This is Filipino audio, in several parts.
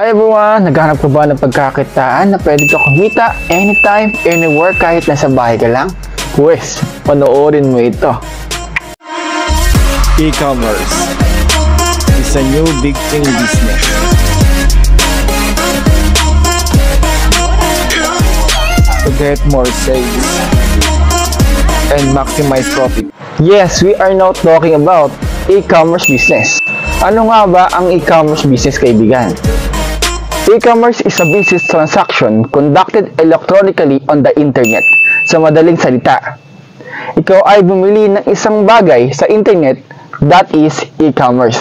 Hi everyone! Naghanap ka ba ng pagkakitaan na pwede ka kumita anytime, anywhere kahit nasa bahay ka lang? Pwes, panoorin mo ito. E-commerce is a new big thing business. To get more sales and maximize profit. Yes, we are now talking about e-commerce business. Ano nga ba ang e-commerce business, kaibigan? E-commerce is a business transaction conducted electronically on the internet. Sa madaling salita, ikaw ay bumili ng isang bagay sa internet, that is e-commerce.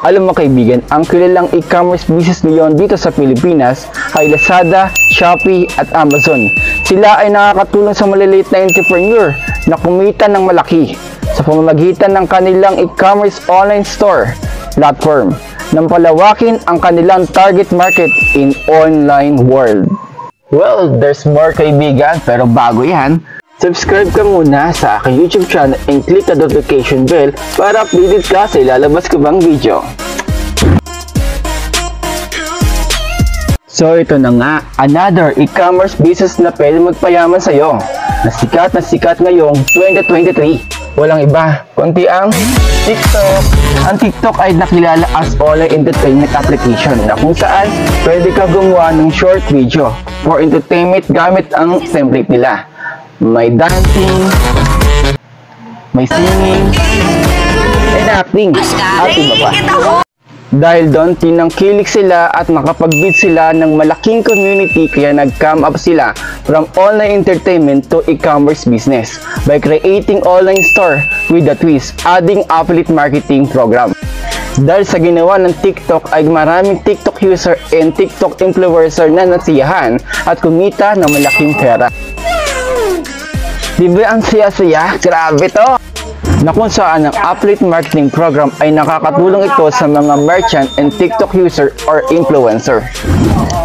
Alam mo kaibigan, ang kilalang e-commerce business ngayon dito sa Pilipinas ay Lazada, Shopee at Amazon. Sila ay nakakatulong sa maliliit na entrepreneur na kumita ng malaki sa pamamagitan ng kanilang e-commerce online store platform nang palawakin ang kanilang target market in online world. Well, there's more kaibigan, pero bago yan, subscribe ka muna sa aking YouTube channel and click the notification bell para updated ka sa ilalabas ko bang video. So ito na nga, another e-commerce business na pwede magpayaman sa'yo, na sikat ngayong 2023. Walang iba, kundi ang TikTok. Ang TikTok ay nakilala as online entertainment application na kung saan pwede ka gumawa ng short video for entertainment gamit ang template nila. May dancing, may singing, and acting, at iba pa. Dahil doon, tinangkilik sila at nakapag-build sila ng malaking community, kaya nag-come up sila from online entertainment to e-commerce business by creating online store with a twist, adding affiliate marketing program. Dahil sa ginawa ng TikTok ay maraming TikTok user and TikTok influencer na nasiyahan at kumita ng malaking pera. Diba ang siya-siya? Grabe to! Na kung saan ang affiliate marketing program ay nakakatulong ito sa mga merchant and TikTok user or influencer.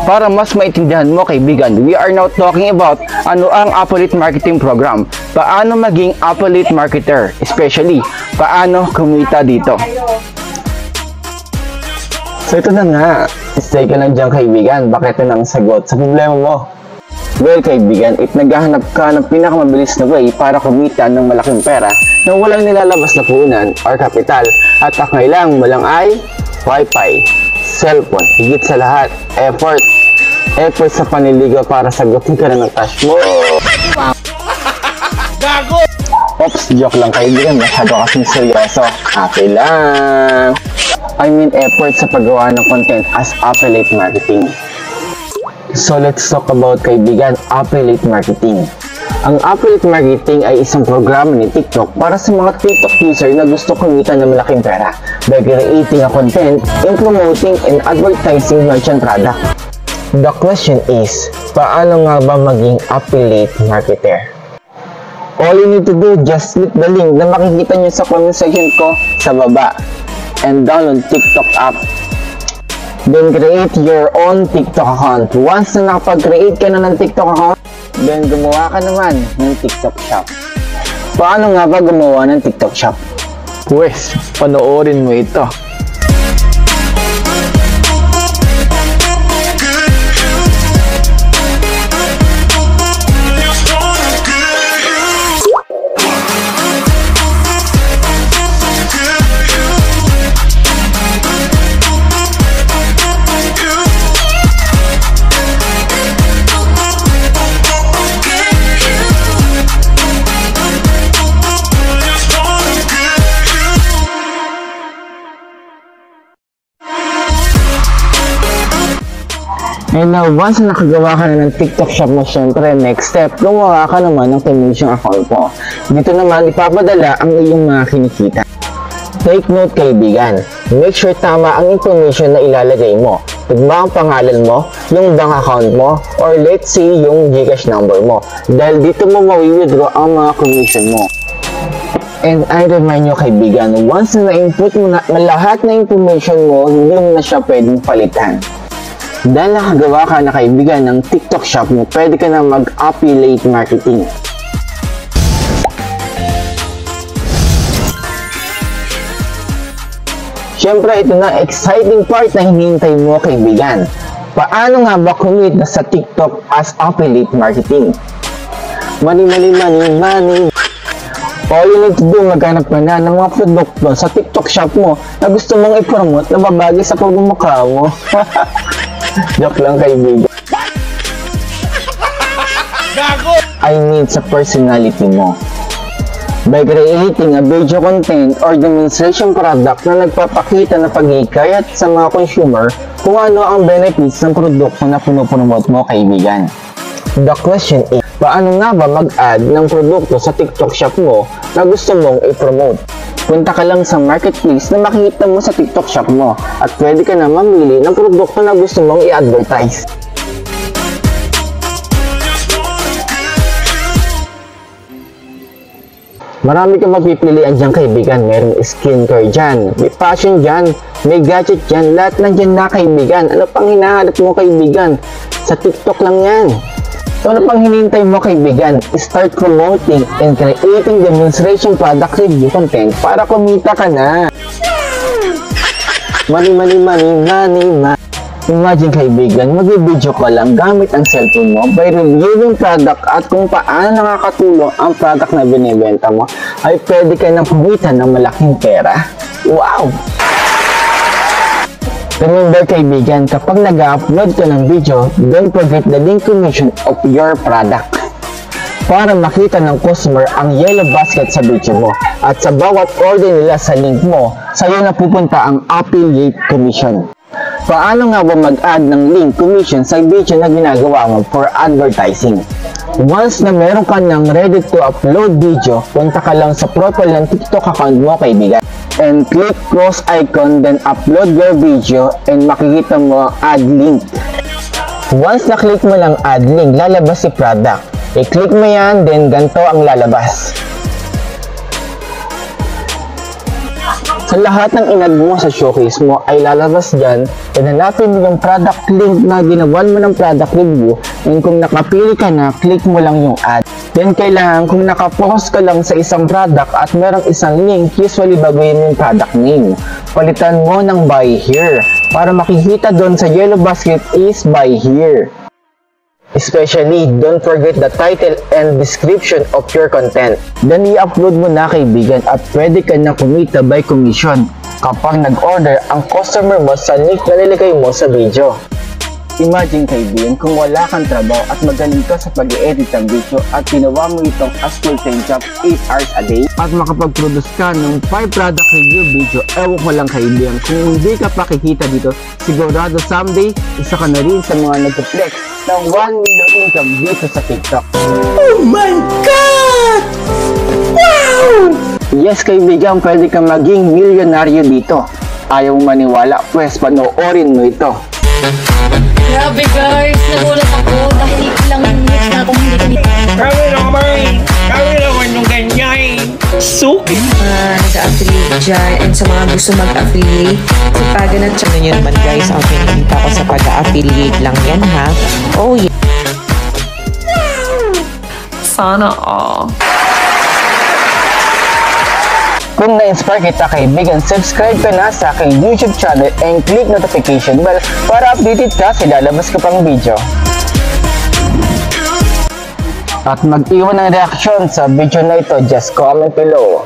Para mas maintindihan mo kaibigan, we are now talking about ano ang affiliate marketing program, paano maging affiliate marketer, especially paano kumita dito. So ito na nga, stay ka lang dyan kaibigan, baka ito na ang sagot sa problema mo. Well kaibigan, naghahanap ka ng pinakamabilis na way para kumita ng malaking pera na walang nilalabas na puhunan or kapital, at ang kailangan mo lang ay Wi-Fi, cellphone, higit sa lahat, effort sa panliligaw para sagutin ka na ng crush mo. Gago! Ops, joke lang kaibigan, masyado kasing seryoso. Okay lang. I mean effort sa paggawa ng content as affiliate marketing. So let's talk about kaibigan, affiliate marketing. Ang affiliate marketing ay isang programa ni TikTok para sa mga TikTok user na gusto kumita ng malaking pera by creating a content in promoting and advertising merchant product. The question is, paano nga ba maging affiliate marketer? All you need to do, just click the link na makikita nyo sa comment section ko sa baba and download TikTok app. Then create your own TikTok account. Once na nakapag-create ka na ng TikTok account, then gumawa ka naman ng TikTok shop. Paano nga ba gumawa ng TikTok shop? Pwes, panoorin mo ito. And now, once na nakagawa ka na ng TikTok shop mo, syempre, next step, gumawa ka naman ng commission account mo. Dito naman, ipapadala ang iyong mga kinikita. Take note kaibigan, make sure tama ang information na ilalagay mo. Tugma ang pangalan mo, yung bank account mo, or let's say yung Gcash number mo. Dahil dito mo mawi-withdraw ang mga commission mo. And I remind nyo kaibigan, once na na-input mo na lahat na information mo, hindi mo na siya pwedeng palitan. Dahil nakagawa ka na kaibigan ng TikTok shop mo, pwede ka na mag-affiliate marketing. Siyempre, ito na exciting part na hinihintay mo, kaibigan. Paano nga ba kumita sa TikTok as affiliate marketing? Money. All you need to do, maghanap ka na ng mga produkto sa TikTok shop mo na gusto mong i-promote na babagay sa pagmumukha mo. Joke lang, kaibigan. I mean sa personality mo. By creating a video content or demonstration product na nagpapakita na paghihikayat sa mga consumer kung ano ang benefits ng produkto na pinupromote mo, kaibigan. The question is, paano nga ba mag-add ng produkto sa TikTok shop mo na gusto mong i-promote? Punta ka lang sa marketplace na makikita mo sa TikTok shop mo at pwede ka na mamili ng produkto na gusto mong i-advertise. Marami kang magpipilian dyan, kaibigan. Merong skincare dyan, may fashion dyan, may gadget dyan, lahat lang dyan na, kaibigan. Ano pang hinahanap mo, kaibigan? Sa TikTok lang yan. So ano pang hinihintay mo, kaibigan? Start promoting and creating demonstration product review content para kumita ka na. Money. Imagine, kaibigan, mag-video ka lang gamit ang cellphone mo by reviewing product at kung paano nakakatulong ang product na binibenta mo ay pwede ka nang kumita ng malaking pera. Wow! Remember, kaibigan, kapag nag-upload ka ng video, don't forget the link commission of your product para makita ng customer ang yellow basket sa video mo at sa bawat order nila sa link mo, sa'yo na pupunta ang affiliate commission. Paano nga ba mag-add ng link commission sa video na ginagawa mo for advertising? Once na meron ka ng ready to upload video, punta ka lang sa profile ng TikTok account mo, kaibigan. And click cross icon, then upload your video and makikita mo add link. Once na click mo lang add link, lalabas si product. I-click mo yan, then ganito ang lalabas. Sa lahat ng inad mo sa showcase mo ay lalabas dyan, and hanapin mo yung product link na ginawan mo ng product review, and kung nakapili ka na, click mo lang yung ad. Then kailangan kung nakapost ka lang sa isang product at merong isang link, usually baguhin mo yung product name. Palitan mo ng buy here para makikita doon sa yellow basket is buy here. Especially, don't forget the title and description of your content. Then i-upload mo na, kaibigan, at pwede ka na kumita by commission kapag nag-order ang customer mo sa link na nilagay mo sa video. Imagine, kaibigan, kung wala kang trabaho at magaling ka sa pag-i-edit ng video at ginawa mo itong as full-time job 8 hours a day at makapag-produce ka ng 5 product review video, ewan ko lang, kaibigan, kung hindi ka pakikita dito, sigurado someday, isa ka na rin sa mga nag-flex ng 1 million income dito sa TikTok. Oh my God! Wow! Yes, kaibigan, pwede kang maging milyonaryo dito. Ayaw maniwala, pwes panoorin mo ito. Grabe guys, nagulat ako dahil ilang minutes na akong hindi Gawin naman yung ganyan. Suki. Nag-affiliate dyan and sa mga gusto mag-affiliate, sipagan at channel nyo naman guys, ang pinilita ko sa pag-affiliate lang yan ha. Oh yeah. Sana all. Kung na-inspire kita, kaibigan, subscribe ka na sa aking YouTube channel and click notification bell para updated ka sa lalabas ko pang video. At mag-iwan ng reaksyon sa video na ito, just comment below.